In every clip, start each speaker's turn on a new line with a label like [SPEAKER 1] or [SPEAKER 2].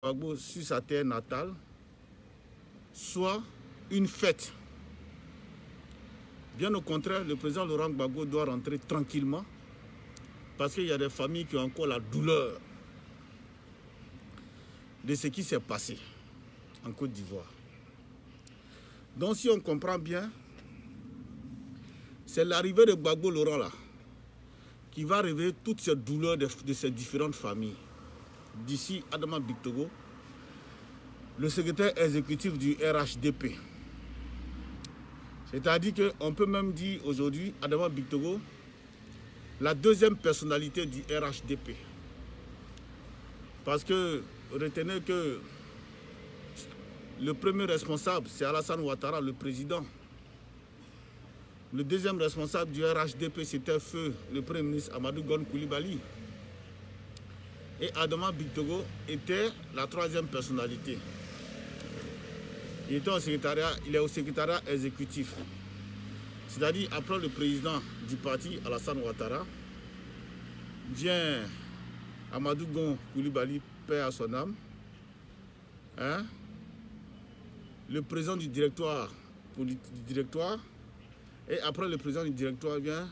[SPEAKER 1] Gbagbo sur sa terre natale soit une fête. Bien au contraire, le président Laurent Gbagbo doit rentrer tranquillement parce qu'il y a des familles qui ont encore la douleur de ce qui s'est passé en Côte d'Ivoire. Donc si on comprend bien, c'est l'arrivée de Gbagbo Laurent là qui va révéler toutes ces douleurs de ces différentes familles. D'ici Adama Bictogo, le secrétaire exécutif du RHDP. C'est-à-dire qu'on peut même dire aujourd'hui, Adama Bictogo, la deuxième personnalité du RHDP. Parce que retenez que le premier responsable, c'est Alassane Ouattara, le président. Le deuxième responsable du RHDP, c'était feu le Premier ministre Amadou Gon Coulibaly. Et Adama Bictogo était la troisième personnalité. Il est au secrétariat exécutif. C'est-à-dire, après le président du parti, Alassane Ouattara, vient Amadou Gon Coulibaly, paix à son âme. Hein? Le président du directoire, et après le président du directoire vient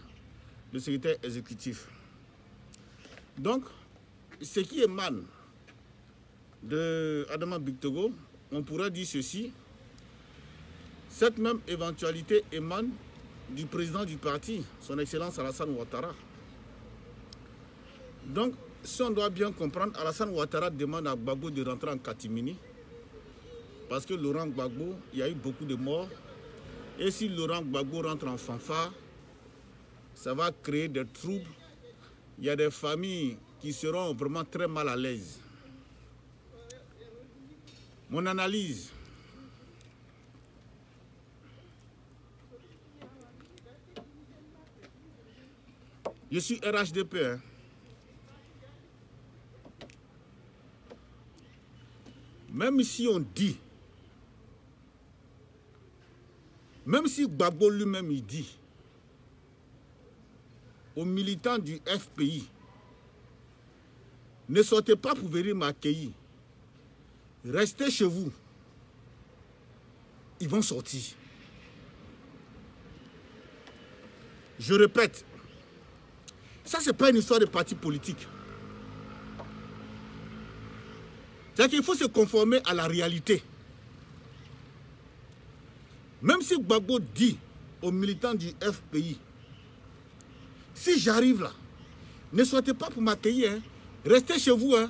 [SPEAKER 1] le secrétaire exécutif. Donc, ce qui émane de Adama Bictogo, on pourrait dire ceci. Cette même éventualité émane du président du parti, son Excellence Alassane Ouattara. Donc, si on doit bien comprendre, Alassane Ouattara demande à Gbagbo de rentrer en catimini. Parce que Laurent Gbagbo, il y a eu beaucoup de morts. Et si Laurent Gbagbo rentre en fanfare, ça va créer des troubles. Il y a des familles qui seront vraiment très mal à l'aise. Mon analyse. Je suis RHDP. Hein. Même si on dit, même si Gbagbo lui-même il dit aux militants du FPI, ne sortez pas pour venir m'accueillir. Restez chez vous. Ils vont sortir. Je répète, ça c'est pas une histoire de parti politique. C'est-à-dire qu'il faut se conformer à la réalité. Même si Gbagbo dit aux militants du FPI, si j'arrive là, ne sortez pas pour m'accueillir, hein. Restez chez vous. Hein.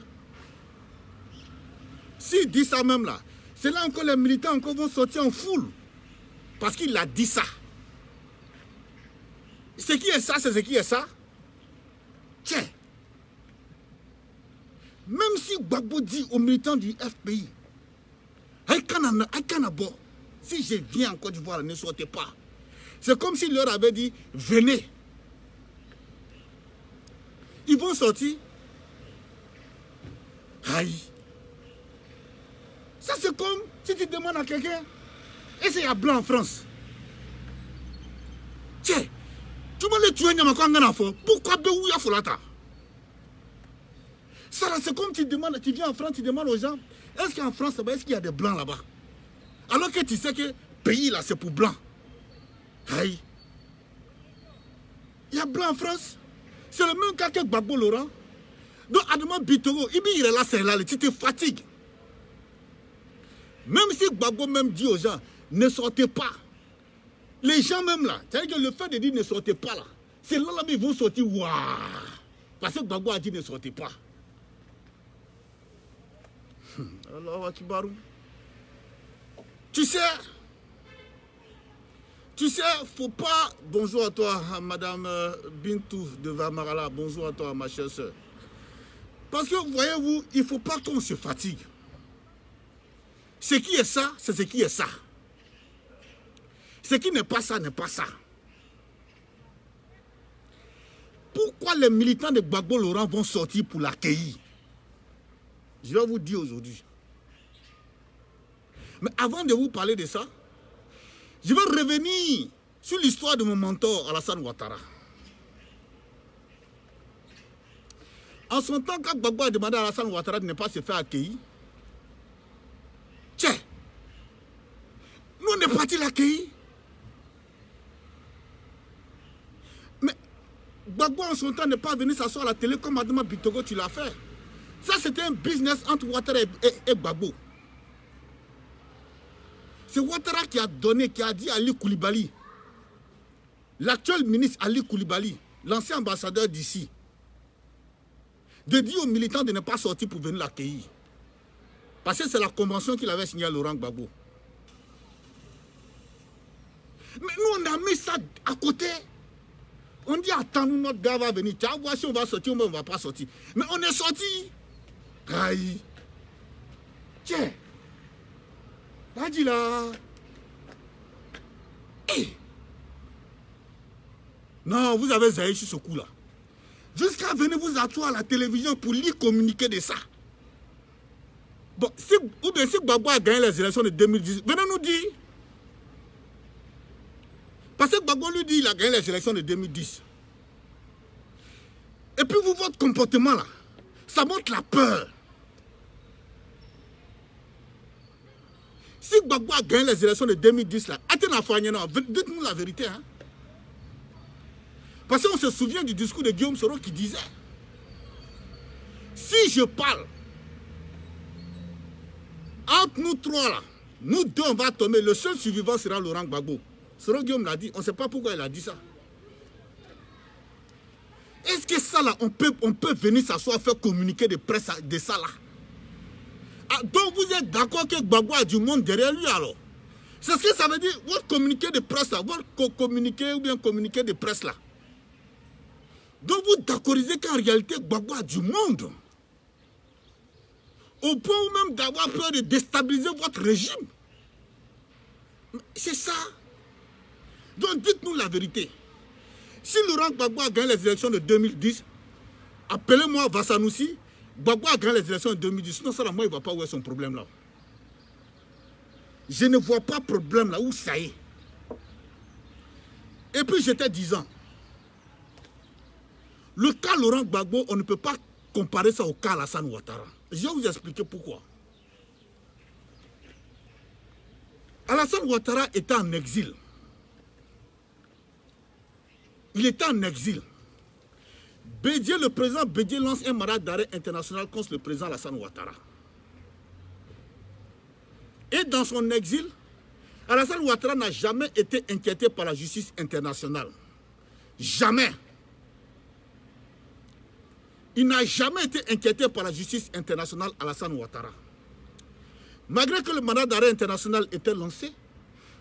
[SPEAKER 1] S'il dit ça même là, c'est là encore les militants encore vont sortir en foule. Parce qu'il a dit ça. Ce qui est ça, c'est ce qui est ça. Tiens. Même si Gbagbo dit aux militants du FPI, si je viens en Côte d'Ivoire, ne sortez pas. C'est comme s'il leur avait dit, venez. Ils vont sortir. Aïe. Ça c'est comme si tu demandes à quelqu'un, et c'est à blanc en France. Tiens, tu m'as le tué, pourquoi Béouya Folata? Ça c'est comme tu demandes, tu viens en France, tu demandes aux gens, est-ce qu'en France, est-ce qu'il y a des blancs là-bas? Alors que tu sais que le pays là, c'est pour blancs. Aïe. Il y a blanc en France. C'est le même cas que Gbagbo Laurent. Donc Adama Bictogo, il est là, c'est là, tu te fatigues. Même si Gbagbo même dit aux gens, ne sortez pas. Les gens même là, c'est-à-dire que le fait de dire ne sortez pas là, c'est là ils vont sortir, waouh. Parce que Gbagbo a dit ne sortez pas. Allah Akibarou. Tu sais, faut pas... Bonjour à toi, Madame Bintou de Vamarala. Bonjour à toi, ma chère soeur. Parce que, voyez-vous, il ne faut pas qu'on se fatigue. Ce qui est ça, c'est ce qui est ça. Ce qui n'est pas ça, n'est pas ça. Pourquoi les militants de Gbagbo Laurent vont sortir pour l'accueillir? Je vais vous dire aujourd'hui. Mais avant de vous parler de ça, je vais revenir sur l'histoire de mon mentor, Alassane Ouattara. En son temps, quand Gbagbo a demandé à Alassane Ouattara de ne pas se faire accueillir, on est parti l'accueillir. Mais Gbagbo en son temps n'est pas venu s'asseoir à la télé comme Adama Bitogo tu l'as fait. Ça c'était un business entre Ouattara et Gbagbo. C'est Ouattara qui a donné, qui a dit à Ali Koulibaly, l'actuel ministre Ali Koulibaly, l'ancien ambassadeur d'ici, de dire aux militants de ne pas sortir pour venir l'accueillir. Parce que c'est la convention qu'il avait signée à Laurent Gbagbo. Mais nous, on a mis ça à côté. On dit, attends, nous, notre gars va venir. Tu vas voir si on va sortir ou on ne va pas sortir. Mais on est sorti. Aïe. Tiens. Là, dit là. Hey. Non, vous avez zaï sur ce coup-là. Jusqu'à venir vous asseoir à la télévision pour lui communiquer de ça. Bon, ou bien si Gbagbo a gagné les élections de 2010, venez nous dire. Parce que Gbagbo lui dit qu'il a gagné les élections de 2010. Et puis vous, votre comportement là, ça montre la peur. Si Gbagbo a gagné les élections de 2010 là, dites-nous la vérité. Hein? Parce qu'on se souvient du discours de Guillaume Soro qui disait, si je parle, entre nous trois là, nous deux on va tomber, le seul survivant sera Laurent Gbagbo. Soro Guillaume l'a dit, on ne sait pas pourquoi il a dit ça. Est-ce que ça là, on peut venir s'asseoir, faire communiquer de presse de ça là? Ah, donc vous êtes d'accord que Gbagbo a du monde derrière lui alors? C'est ce que ça veut dire, votre communiqué de presse là, votre communiqué ou bien communiqué de presse là. Donc vous d'accordiez qu'en réalité Gbagbo a du monde. Au point où même d'avoir peur de déstabiliser votre régime. C'est ça. Donc dites-nous la vérité. Si Laurent Gbagbo a gagné les élections de 2010, appelez-moi Vassanoussi, Gbagbo a gagné les élections de 2010. Sinon, ça, là, moi, il ne voit pas où est son problème là. Je ne vois pas problème là, où ça y est. Et puis j'étais disant, le cas Laurent Gbagbo, on ne peut pas comparer ça au cas Alassane Ouattara. Je vais vous expliquer pourquoi. Alassane Ouattara était en exil. Il était en exil. Bédié, le président Bédié lance un mandat d'arrêt international contre le président Alassane Ouattara. Et dans son exil, Alassane Ouattara n'a jamais été inquiété par la justice internationale. Jamais. Il n'a jamais été inquiété par la justice internationale, Alassane Ouattara. Malgré que le mandat d'arrêt international était lancé,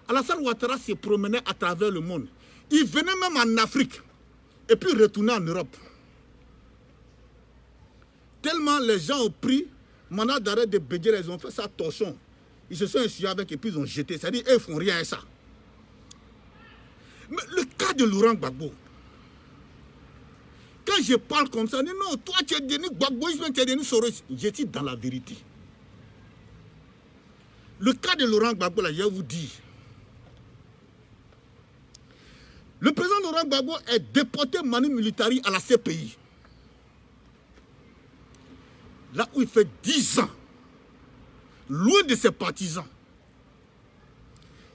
[SPEAKER 1] Alassane Ouattara se promenait à travers le monde. Il venait même en Afrique et puis retournait en Europe. Tellement les gens ont pris le mandat d'arrêt de Bédié, ils ont fait ça torchon. Ils se sont essuyés avec et puis ils ont jeté. C'est-à-dire qu'ils ne font rien à ça. Mais le cas de Laurent Gbagbo, quand je parle comme ça, non, toi tu es devenu Gbagboïsme, tu es devenu Soros. Je dis dans la vérité. Le cas de Laurent Gbagbo, là, je vais vous dire. Le président Laurent Gbagbo est déporté manu militari à la CPI. Là où il fait 10 ans, loin de ses partisans.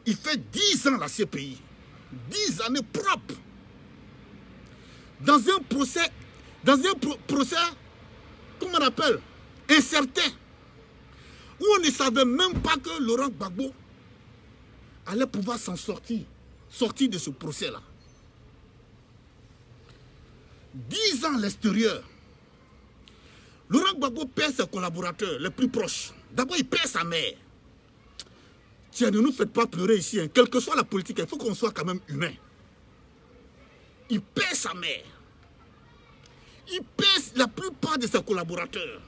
[SPEAKER 1] Il fait 10 ans à la CPI. 10 années propres. Dans un procès, comment on appelle, incertain, où on ne savait même pas que Laurent Gbagbo allait pouvoir s'en sortir de ce procès-là. 10 ans à l'extérieur. Laurent Gbagbo perd ses collaborateurs les plus proches. D'abord, il perd sa mère. Tiens, ne nous faites pas pleurer ici. Hein. Quelle que soit la politique, il faut qu'on soit quand même humain. Il perd sa mère. Il perd la plupart de ses collaborateurs.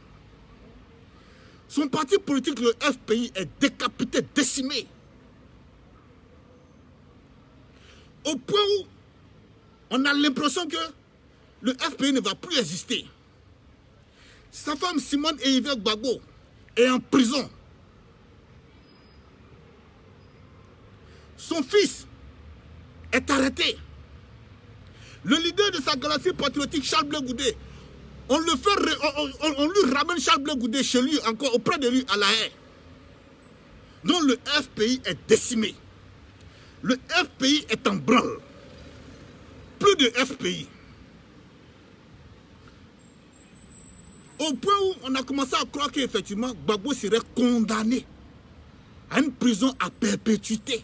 [SPEAKER 1] Son parti politique, le FPI, est décapité, décimé. Au point où on a l'impression que le FPI ne va plus exister. Sa femme Simone Eyive Gbagbo est en prison. Son fils est arrêté. Le leader de sa galaxie patriotique, Charles Blé Goudé, on lui ramène Charles Blé Goudé chez lui, encore auprès de lui à La Haye. Donc le FPI est décimé. Le FPI est en branle. Plus de FPI. Au point où on a commencé à croire qu'effectivement, Gbagbo serait condamné à une prison à perpétuité.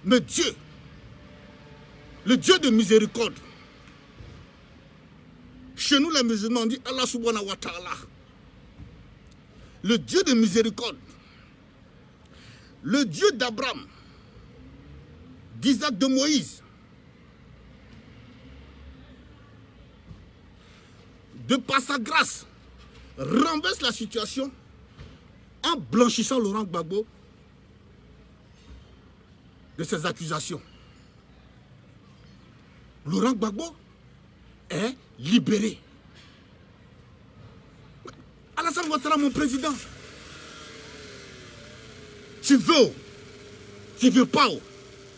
[SPEAKER 1] Mais Dieu, le Dieu de miséricorde, chez nous les musulmans on dit Allah subhanahu wa ta'ala, le Dieu de miséricorde, le Dieu d'Abraham, d'Isaac, de Moïse, de par sa grâce, renverse la situation en blanchissant Laurent Gbagbo de ses accusations. Laurent Gbagbo est libéré. Alassane Ouattara, mon président, tu veux pas,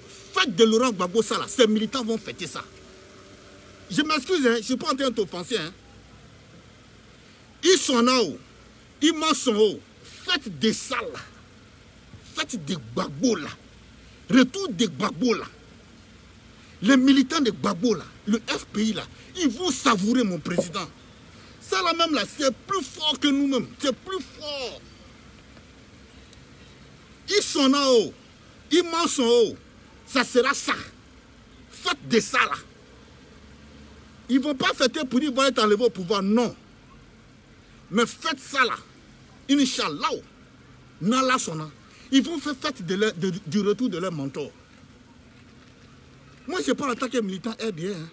[SPEAKER 1] faites de Laurent Gbagbo ça là, ces militants vont fêter ça. Je m'excuse, hein, je ne suis pas en train de t'offenser. Hein. Ils sont en haut, ils m'en sont haut. Faites des ça là, faites des Gbagbo là, retour des Gbagbo là. Les militants de Gbagbo là, le FPI là, ils vont savourer mon président. Ça là même là, c'est plus fort que nous-mêmes, c'est plus fort. Ils sont en haut, ils m'en sont haut. Ça sera ça. Faites de ça là. Ils ne vont pas fêter pour dire qu'ils vont être enlevés au pouvoir, non. Mais faites ça là. Inch'Allah, Nala Sona. Ils vont faire fête du retour de leur mentor. Moi, je n'ai pas attaqué militant RDR. Hein.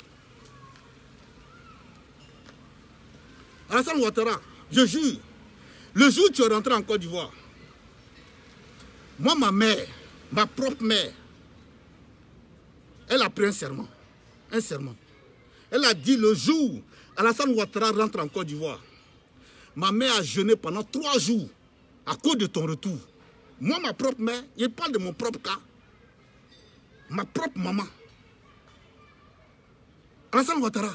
[SPEAKER 1] Alassane Ouattara, je jure, le jour où tu es rentré en Côte d'Ivoire, moi, ma mère, ma propre mère, elle a pris un serment. Un serment. Elle a dit le jour où Alassane Ouattara rentre en Côte d'Ivoire, ma mère a jeûné pendant 3 jours à cause de ton retour. Moi, ma propre mère, je parle de mon propre cas. Ma propre maman. Alassane Ouattara,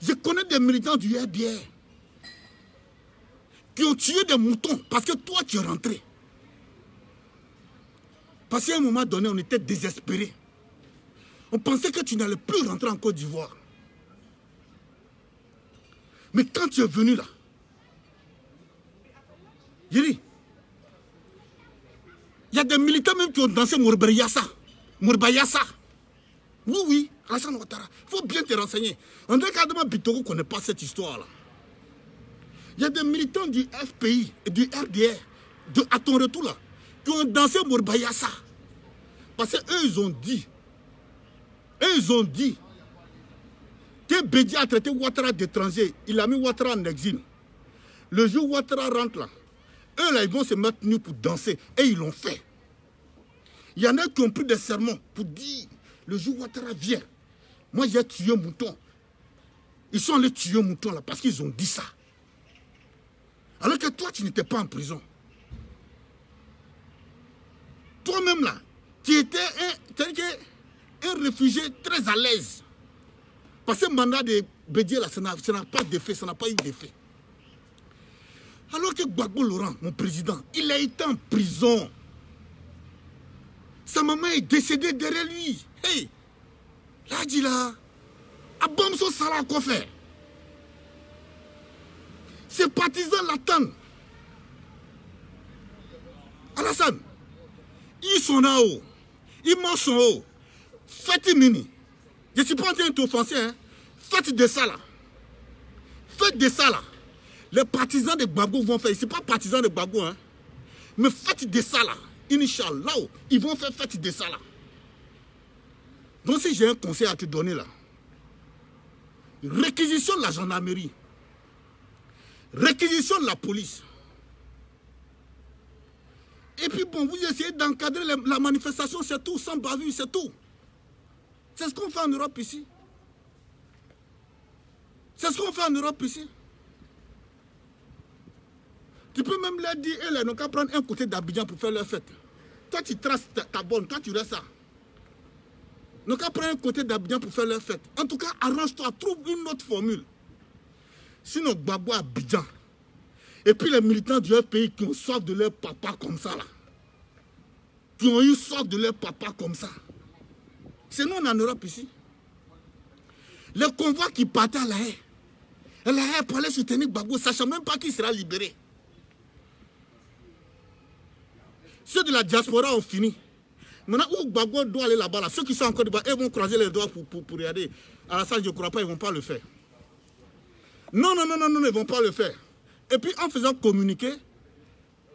[SPEAKER 1] je connais des militants du RDR qui ont tué des moutons parce que toi, tu es rentré. Parce qu'à un moment donné, on était désespérés. On pensait que tu n'allais plus rentrer en Côte d'Ivoire. Mais quand tu es venu là, Yeri, il y a des militants même qui ont dansé Mourbayassa. Mourbayassa. Oui, oui, Alassane Ouattara. Il faut bien te renseigner. André Kadema Bitoro ne connaît pas cette histoire-là. Il y a des militants du FPI et du RDR, à ton retour là, qui ont dansé Mourbayassa. Parce qu'eux, ils ont dit que Bédi a traité Ouattara d'étranger. Il a mis Ouattara en exil. Le jour où Ouattara rentre là, eux là, ils vont se mettre nus pour danser. Et ils l'ont fait. Il y en a qui ont pris des sermons pour dire, le jour où Ouattara vient, moi j'ai tué un mouton. Ils sont allés tuer un mouton là parce qu'ils ont dit ça. Alors que toi, tu n'étais pas en prison. Toi-même là, tu étais un réfugié très à l'aise. Parce que le mandat de Bédié là, ça n'a pas d'effet, ça n'a pas eu d'effet. Alors que Gbagbo Laurent, mon président, il a été en prison. Sa maman est décédée derrière lui. Hey, là, dit là, Abomso Salah, quoi faire? Ses partisans l'attendent. Alassane, ils sont en haut. Ils marchent en haut. Faites mini. Je ne suis pas en train de t'offenser. Hein. Faites de ça là. Faites de ça là. Les partisans de Gbagbo vont faire. Ce n'est pas partisans de Gbagbo. Hein. Mais faites de ça là. Inch'Allah, ils vont faire fête de ça là. Donc si j'ai un conseil à te donner là. Réquisition de la gendarmerie. Réquisition de la police. Et puis bon, vous essayez d'encadrer la manifestation, c'est tout, sans bavure, c'est tout. C'est ce qu'on fait en Europe ici. C'est ce qu'on fait en Europe ici. Tu peux même leur dire, ils n'ont qu'à prendre un côté d'Abidjan pour faire leur fête. Toi, tu traces ta bonne, toi, tu restes ça. Ils n'ont qu'à prendre un côté d'Abidjan pour faire leur fête. En tout cas, arrange-toi, trouve une autre formule. Sinon, Gbagbo Abidjan. Et puis les militants du pays qui ont soif de leur papa comme ça là. qui ont eu sort de leur papa comme ça. C'est nous en Europe ici. Les convois qui partaient à La Haye. La Haye pour aller soutenir Gbagbo, sachant même pas qu'il sera libéré. Ceux de la diaspora ont fini. Maintenant, où Gbagbo doit aller là-bas, ceux qui sont encore là-bas, ils vont croiser les doigts pour regarder. Alassane, je ne crois pas, ils ne vont pas le faire. Non, ils ne vont pas le faire. Et puis, en faisant communiquer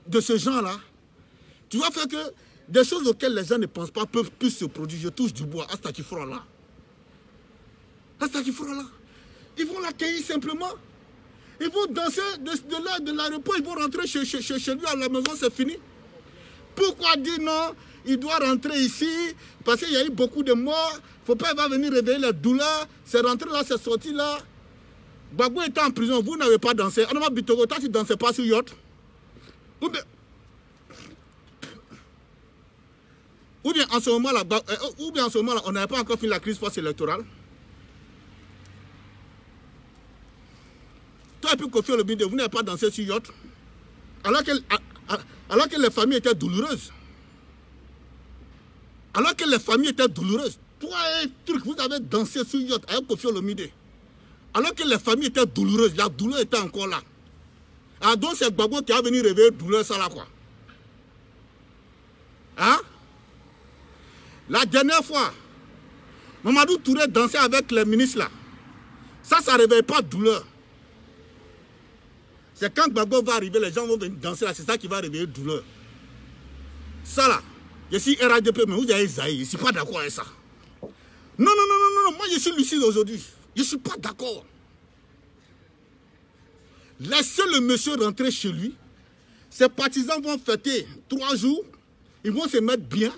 [SPEAKER 1] de ce genre-là, tu vas faire que des choses auxquelles les gens ne pensent pas peuvent plus se produire. Je touche du bois, hasta qui fera là. Hasta qui fera là. Ils vont l'accueillir simplement. Ils vont danser de l'aéroport, ils vont rentrer chez lui à la maison, c'est fini. Pourquoi dire non? Il doit rentrer ici parce qu'il y a eu beaucoup de morts. Il ne faut pas venir réveiller les douleurs. C'est rentré là, c'est sorti là. Gbagbo était en prison, vous n'avez pas dansé. Anama Bitogo, toi tu ne dansais pas sur yacht. Ou bien en ce moment-là, on n'avait pas encore fini la crise post-électorale. Toi et puis Kofi Olomide, vous n'avez pas dansé sur yacht. Alors que les familles étaient douloureuses. Alors que les familles étaient douloureuses. Toi et truc, vous avez dansé sur yacht avec Kofi Olomide. Alors que les familles étaient douloureuses, la douleur était encore là. Alors donc c'est Gbagbo qui a venu réveiller douleur, ça là quoi. Hein? La dernière fois, Mamadou Touré dansait avec les ministres là. Ça ne réveille pas douleur. C'est quand Gbagbo va arriver, les gens vont venir danser là, c'est ça qui va réveiller douleur. Ça là, je suis RADP, mais vous avez Zaï, je ne suis pas d'accord avec ça. Non, moi je suis lucide aujourd'hui. Je ne suis pas d'accord. Laissez le monsieur rentrer chez lui. Ses partisans vont fêter 3 jours. Ils vont se mettre bien.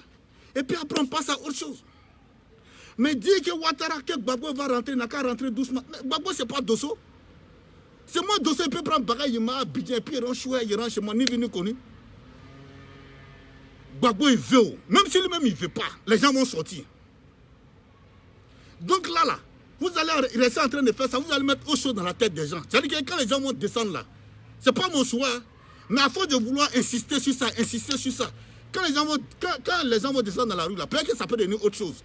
[SPEAKER 1] Et puis après, on passe à autre chose. Mais dire que Ouattara, que Gbagbo va rentrer, n'a qu'à rentrer doucement. Gbagbo, ce n'est pas Dosso. C'est moi, Dosso, il peut prendre bagage, il m'a habillé, puis il rentre chez moi, ni venu connu. Gbagbo, il veut. Même si lui-même, il ne veut pas, les gens vont sortir. Donc là, vous allez rester en train de faire ça, vous allez mettre autre chose dans la tête des gens. C'est-à-dire que quand les gens vont descendre là, ce n'est pas mon choix, hein, mais à force de vouloir insister sur ça, quand les gens vont descendre dans la rue là, peut-être que ça peut devenir autre chose.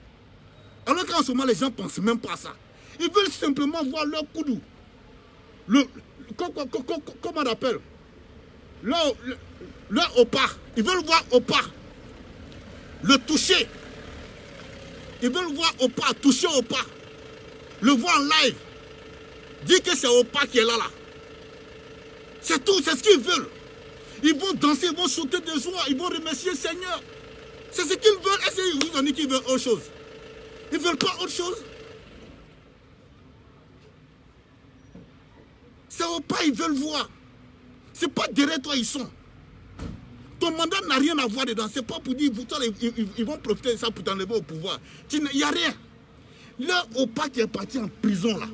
[SPEAKER 1] Alors qu'en ce moment, les gens ne pensent même pas à ça. Ils veulent simplement voir leur coudou. Comment on appelle? Leur opa. Ils veulent voir opa. Le toucher. Ils veulent voir opa, toucher opa. Le voir en live. Dire que c'est opa qui est là. C'est tout, c'est ce qu'ils veulent. Ils vont danser, ils vont sauter de joie, ils vont remercier le Seigneur. C'est ce qu'ils veulent. Est-ce qu'ils vous ont dit qu'ils veulent autre chose? Ils ne veulent pas autre chose? C'est au pas, ils veulent voir. Ce n'est pas derrière toi, ils sont. Ton mandat n'a rien à voir dedans. Ce n'est pas pour dire ils vont profiter de ça pour t'enlever au pouvoir. Il n'y a rien. Là, au pas qui est parti en prison, là,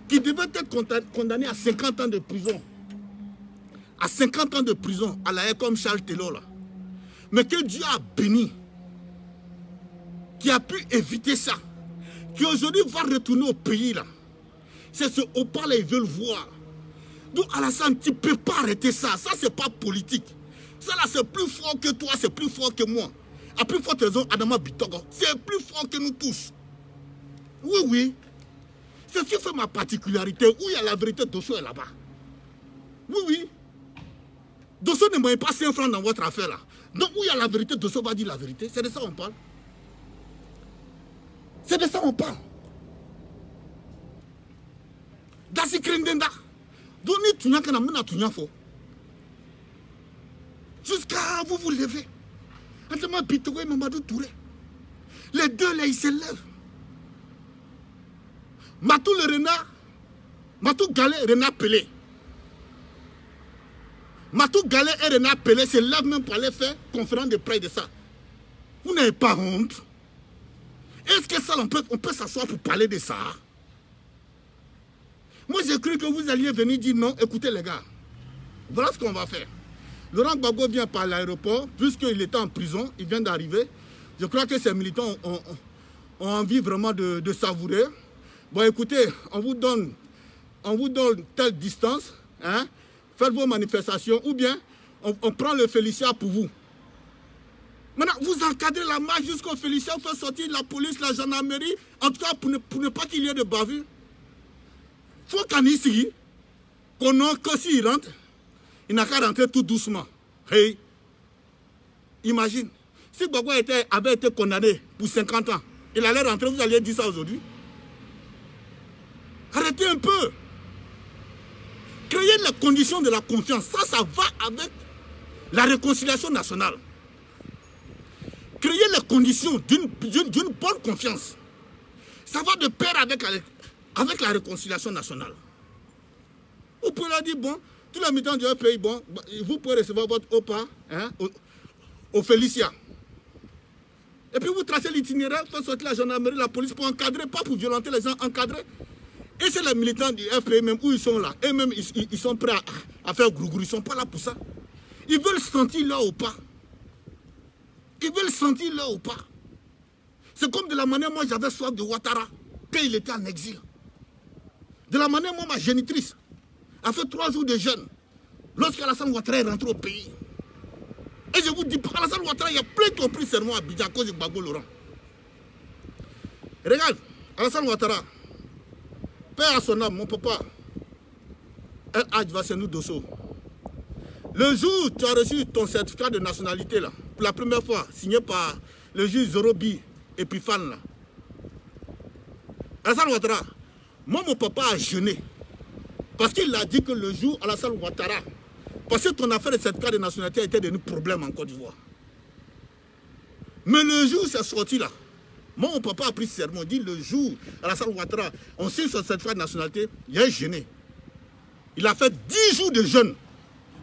[SPEAKER 1] qui devait être condamné à 50 ans de prison. À 50 ans de prison, à la haie comme Charles Taylor, là. Mais que Dieu a béni, qui a pu éviter ça, qui aujourd'hui va retourner au pays, là. C'est ce Opa là, ils veulent voir. Donc Alassane, tu ne peux pas arrêter ça. Ça, c'est pas politique. Ça là, c'est plus fort que toi, c'est plus fort que moi. À plus forte raison, Adama Bitogo, c'est plus fort que nous tous. Oui. C'est ce qui fait ma particularité. Où il y a la vérité, Dosso est là-bas. Oui. Dosso ne met pas 5 francs dans votre affaire là. Donc où il y a la vérité, Dosso va dire la vérité. C'est de ça qu'on parle. C'est de ça qu'on parle. Dasi Krendenda. Donnez tout le monde jusqu'à vous levez. Adama Bitogo et Mamadou Touré. Les deux là, ils se lèvent. Matou le renard, Matou Galé, renard Pelé. Matou Galé et renard Pelé se lèvent même pour aller faire conférence de près de ça. Vous n'avez pas honte? Est-ce que ça, on peut s'asseoir pour parler de ça? Moi, j'ai cru que vous alliez venir dire non, écoutez les gars, voilà ce qu'on va faire. Laurent Gbagbo vient par l'aéroport, puisqu'il était en prison, il vient d'arriver. Je crois que ces militants ont envie vraiment de savourer. Bon, écoutez, on vous donne telle distance, hein, faites vos manifestations, ou bien on prend le Félicia pour vous. Maintenant, vous encadrez la marche jusqu'au Félicien, vous faites sortir la police, la gendarmerie, en tout cas pour ne pas qu'il y ait de bavure. Il faut qu'en ici, que s'il rentre, il n'a qu'à rentrer tout doucement. Hey, imagine, si Gbagbo avait été condamné pour 50 ans, il allait rentrer, vous alliez dire ça aujourd'hui. Arrêtez un peu. Créer les conditions de la confiance, ça va avec la réconciliation nationale. Créer les conditions d'une bonne confiance. Ça va de pair avec la réconciliation nationale. Vous pouvez leur dire, bon, tous les militants du pays, bon, vous pouvez recevoir votre OPA hein, au Félicia. Et puis vous tracez l'itinéraire, faites sortir la gendarmerie, la police pour encadrer, pas pour violenter les gens, encadrer. Et c'est les militants du FPI même où ils sont là. Eux-mêmes, ils sont prêts à faire grougrou. Ils ne sont pas là pour ça. Ils veulent sentir leur OPA. Ils veulent sentir leur OPA. C'est comme de la manière, moi, j'avais soif de Ouattara quand il était en exil. De la manière, moi, ma génitrice a fait 3 jours de jeûne lorsqu'Alassane Ouattara est rentré au pays. Et je vous dis, Alassane Ouattara, il y a plein qui ont pris serment à Abidjan à cause de Gbagbo Laurent. Regarde, Alassane Ouattara, père à son âme, mon papa, El Hadj Vassenou Dosso. Le jour où tu as reçu ton certificat de nationalité, là, pour la première fois, signé par le juge Zorobi Epifane, là. Alassane Ouattara, moi, mon papa a jeûné. Parce qu'il a dit que le jour Alassane Ouattara, parce que ton affaire de certificat de nationalité était devenu problème en Côte d'Ivoire. Mais le jour où c'est sorti là, moi, mon papa a pris serment, il dit le jour Alassane Ouattara, on signe son certificat de nationalité, il a jeûné. Il a fait 10 jours de jeûne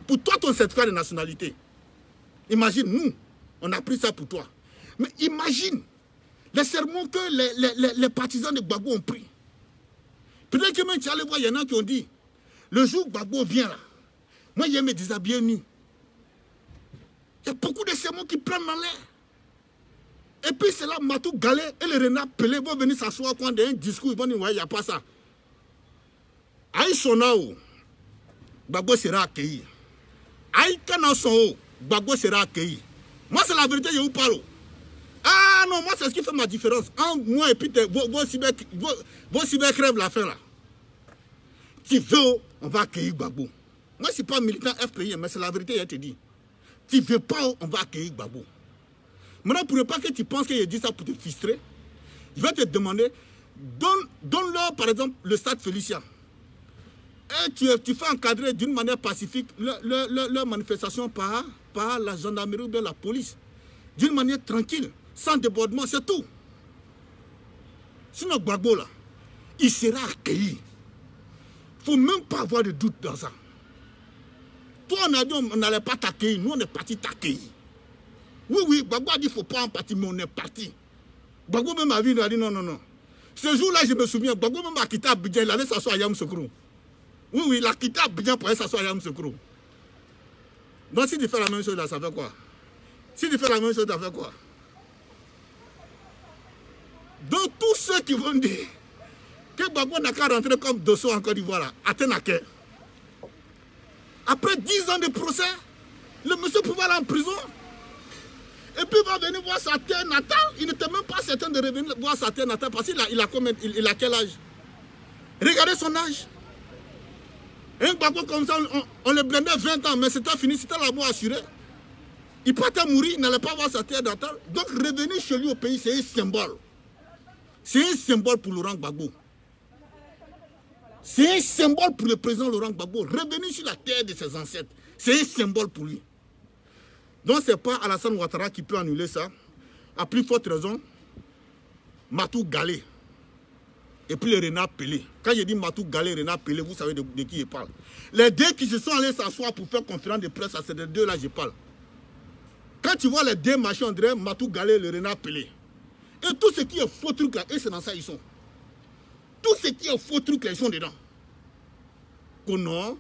[SPEAKER 1] pour toi, ton certificat de nationalité. Imagine, nous, on a pris ça pour toi. Mais imagine les serments que les partisans de Gbagbo ont pris. Peut-être que même tu allais voir, il y en a qui ont dit, le jour où Gbagbo vient là, moi, il me déshabiller nu. Il y a beaucoup de sermons qui prennent dans l'air. Et puis c'est là, Matou Galé et le Renard Pelé vont venir s'asseoir quand il y a un discours, ils vont dire, ouais, il n'y a pas ça. Aïe Sonao, Gbagbo sera accueilli. Aïe Kanasonao, Gbagbo sera accueilli. Moi, c'est la vérité, je vous parle. Ah non, moi, c'est ce qui fait ma différence. En moi et puis vos cybercrèves la fin là. Tu veux, on va accueillir Gbagbo. Moi, je ne suis pas militant FPI, mais c'est la vérité, je te dis. Tu ne veux pas, on va accueillir Gbagbo. Maintenant, pour ne pas que tu penses que je dis ça pour te frustrer, je vais te demander, donne-leur par exemple le stade Félicien. Et tu fais encadrer d'une manière pacifique leur manifestation par la gendarmerie ou bien la police. D'une manière tranquille, sans débordement, c'est tout. Sinon, Gbagbo là, il sera accueilli. Il ne faut même pas avoir de doute dans ça. Toi, on a dit on n'allait pas t'accueillir, nous on est parti t'accueillir. Oui, Gbagbo a dit qu'il ne faut pas en partir, mais on est parti. Gbagbo même a dit non, non, non. Ce jour-là, je me souviens, Gbagbo même a quitté Abidjan, il allait s'asseoir à Yamoussoukro. Oui, il a quitté Abidjan pour aller s'asseoir à Yamoussoukro. Donc si tu fais la même chose, là, ça fait quoi? Si tu fais la même chose, ça fait quoi? Donc tous ceux qui vont dire que Gbagbo n'a qu'à rentrer comme Dosso en Côte d'Ivoire, à Tenaké. Après 10 ans de procès, le monsieur pouvait aller en prison. Et puis il va venir voir sa terre natale. Il n'était même pas certain de revenir voir sa terre natale parce qu'il a quel âge? Regardez son âge. Un Gbagbo comme ça, on le blindait 20 ans, mais c'était fini, c'était la mort assurée. Il partait mourir, il n'allait pas voir sa terre natale. Donc revenir chez lui au pays, c'est un symbole. C'est un symbole pour Laurent Gbagbo. C'est un symbole pour le président Laurent Gbagbo. Revenir sur la terre de ses ancêtres, c'est un symbole pour lui. Donc ce n'est pas Alassane Ouattara qui peut annuler ça. À plus forte raison, Matou Galé. Et puis le Renard Pelé. Quand je dis Matou Galé, Renard Pelé, vous savez de qui je parle. Les deux qui se sont allés s'asseoir pour faire conférence de presse, c'est de deux là je parle. Quand tu vois les deux machins, on dirait Matou Galé et le Renard Pelé. Et tout ce qui est faux truc là, et c'est dans ça ils sont. Tout ce qui est faux truc là, ils sont dedans. Que non,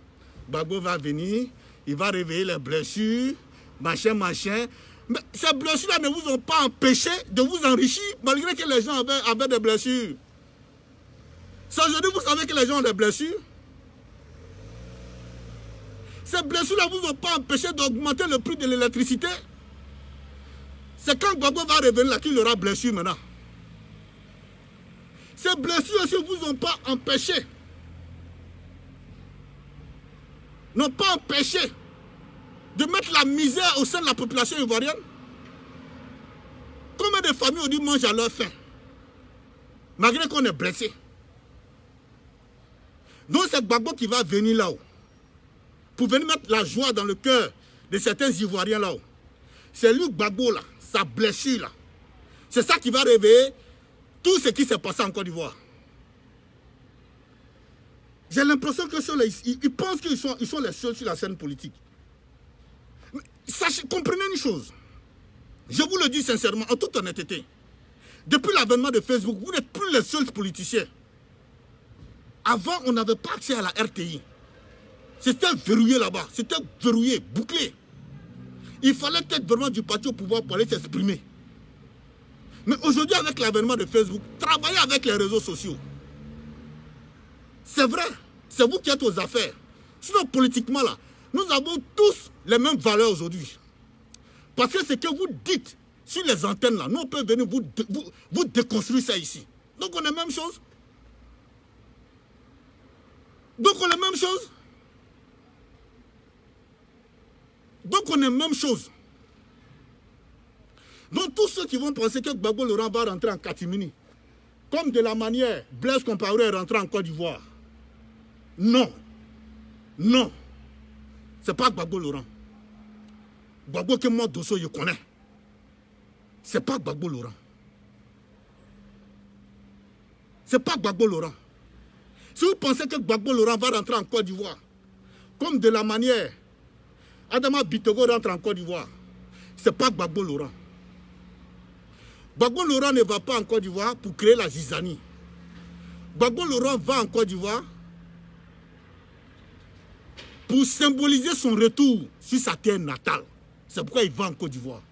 [SPEAKER 1] Gbagbo va venir, il va réveiller les blessures, machin. Mais ces blessures là ne vous ont pas empêché de vous enrichir, malgré que les gens avaient des blessures. C'est aujourd'hui vous savez que les gens ont des blessures. Ces blessures là ne vous ont pas empêché d'augmenter le prix de l'électricité. C'est quand Gbagbo va revenir là qu'il aura blessure maintenant. Ces blessures aussi vous ont pas empêché. N'ont pas empêché de mettre la misère au sein de la population ivoirienne. Combien de familles ont dû manger à leur faim, malgré qu'on est blessé. Donc c'est Gbagbo qui va venir là-haut, pour venir mettre la joie dans le cœur de certains Ivoiriens là-haut. C'est lui Gbagbo là, sa blessure là. C'est ça qui va réveiller tout ce qui s'est passé en Côte d'Ivoire. J'ai l'impression que ils pensent qu'ils sont les seuls sur la scène politique. Mais sachez, comprenez une chose. Je vous le dis sincèrement, en toute honnêteté. Depuis l'avènement de Facebook, vous n'êtes plus les seuls politiciens. Avant, on n'avait pas accès à la RTI. C'était verrouillé là-bas. C'était verrouillé, bouclé. Il fallait être vraiment du parti au pouvoir pour aller s'exprimer. Mais aujourd'hui, avec l'avènement de Facebook, travaillez avec les réseaux sociaux. C'est vrai, c'est vous qui êtes aux affaires. Sinon, politiquement, là, nous avons tous les mêmes valeurs aujourd'hui. Parce que ce que vous dites sur les antennes, là, nous, on peut venir vous déconstruire ça ici. Donc, on est la même chose. Donc, on est la même chose. Donc, on est la même chose. Donc, tous ceux qui vont penser que Gbagbo Laurent va rentrer en catimini, comme de la manière Blaise Compaoré est rentré en Côte d'Ivoire. Non. Non. Ce n'est pas Gbagbo Laurent. Gbagbo que moi, Dosso, je connais. Ce n'est pas Gbagbo Laurent. Ce n'est pas Gbagbo Laurent. Si vous pensez que Gbagbo Laurent va rentrer en Côte d'Ivoire, comme de la manière Adama Bitogo rentre en Côte d'Ivoire, ce n'est pas Gbagbo Laurent. Gbagbo Laurent ne va pas en Côte d'Ivoire pour créer la zizanie. Gbagbo Laurent va en Côte d'Ivoire pour symboliser son retour sur sa terre natale. C'est pourquoi il va en Côte d'Ivoire.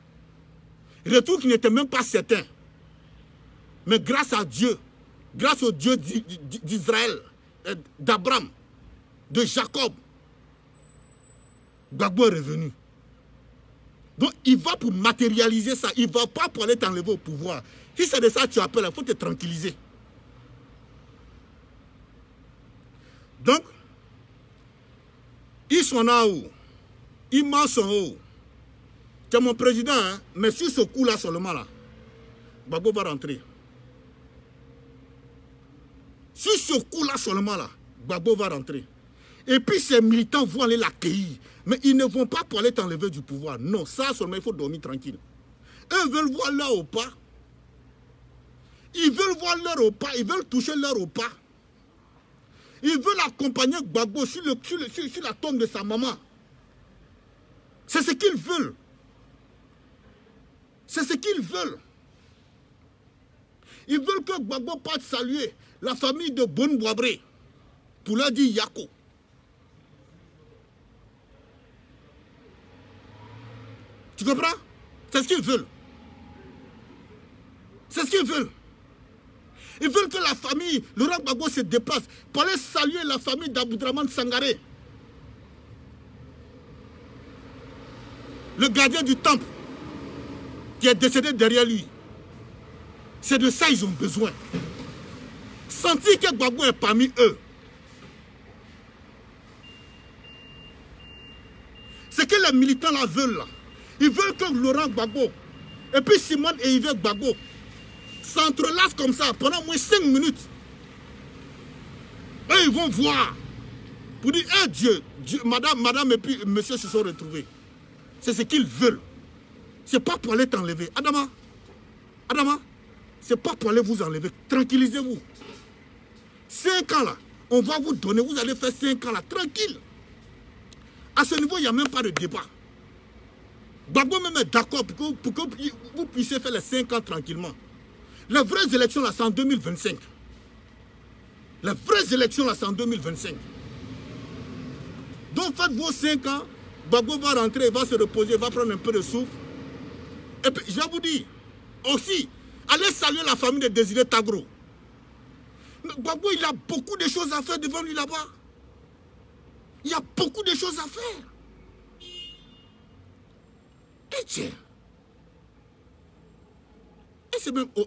[SPEAKER 1] Retour qui n'était même pas certain. Mais grâce à Dieu, grâce au Dieu d'Israël, d'Abraham, de Jacob, Gbagbo est revenu. Donc il va pour matérialiser ça. Il ne va pas pour aller t'enlever au pouvoir. Si c'est de ça que tu appelles, il faut te tranquilliser. Donc, ils sont là où? Ils marchent en haut. C'est mon président, hein? Mais sur ce coup-là seulement, là, Gbagbo va rentrer. Sur ce coup-là seulement, là, Gbagbo va rentrer. Et puis ces militants vont aller l'accueillir. Mais ils ne vont pas pour aller t'enlever du pouvoir. Non, ça seulement, il faut dormir tranquille. Eux veulent voir leur repas. Ils veulent voir leur repas. Ils veulent toucher leur repas. Ils veulent accompagner Gbagbo sur la tombe de sa maman. C'est ce qu'ils veulent. C'est ce qu'ils veulent. Ils veulent que Gbagbo parte saluer la famille de Bonne-Boabré pour leur dire Yako. Tu comprends? C'est ce qu'ils veulent. C'est ce qu'ils veulent. Ils veulent que la famille, Laurent Gbagbo se déplace pour aller saluer la famille d'Aboudraman Sangaré. Le gardien du temple qui est décédé derrière lui. C'est de ça qu'ils ont besoin. Sentir que Gbagbo est parmi eux. Ce que les militants là veulent là. Ils veulent que Laurent Gbagbo et puis Simone et Yves Gbagbo s'entrelacent comme ça pendant au moins 5 minutes. Et ils vont voir. Pour dire, eh Dieu, madame et puis monsieur se sont retrouvés. C'est ce qu'ils veulent. C'est pas pour aller t'enlever. Adama, c'est pas pour aller vous enlever. Tranquillisez-vous. 5 ans là, on va vous donner, vous allez faire 5 ans là, tranquille. À ce niveau, il n'y a même pas de débat. Gbagbo même est d'accord pour que vous puissiez faire les 5 ans tranquillement. Les vraies élections là, c'est en 2025. Les vraies élections là, c'est en 2025. Donc faites vos 5 ans, Gbagbo va rentrer, va se reposer, va prendre un peu de souffle. Et puis, je vous dis, aussi, allez saluer la famille de Désiré Tagro. Gbagbo, il a beaucoup de choses à faire devant lui là-bas. Il y a beaucoup de choses à faire. Et tiens, c'est même au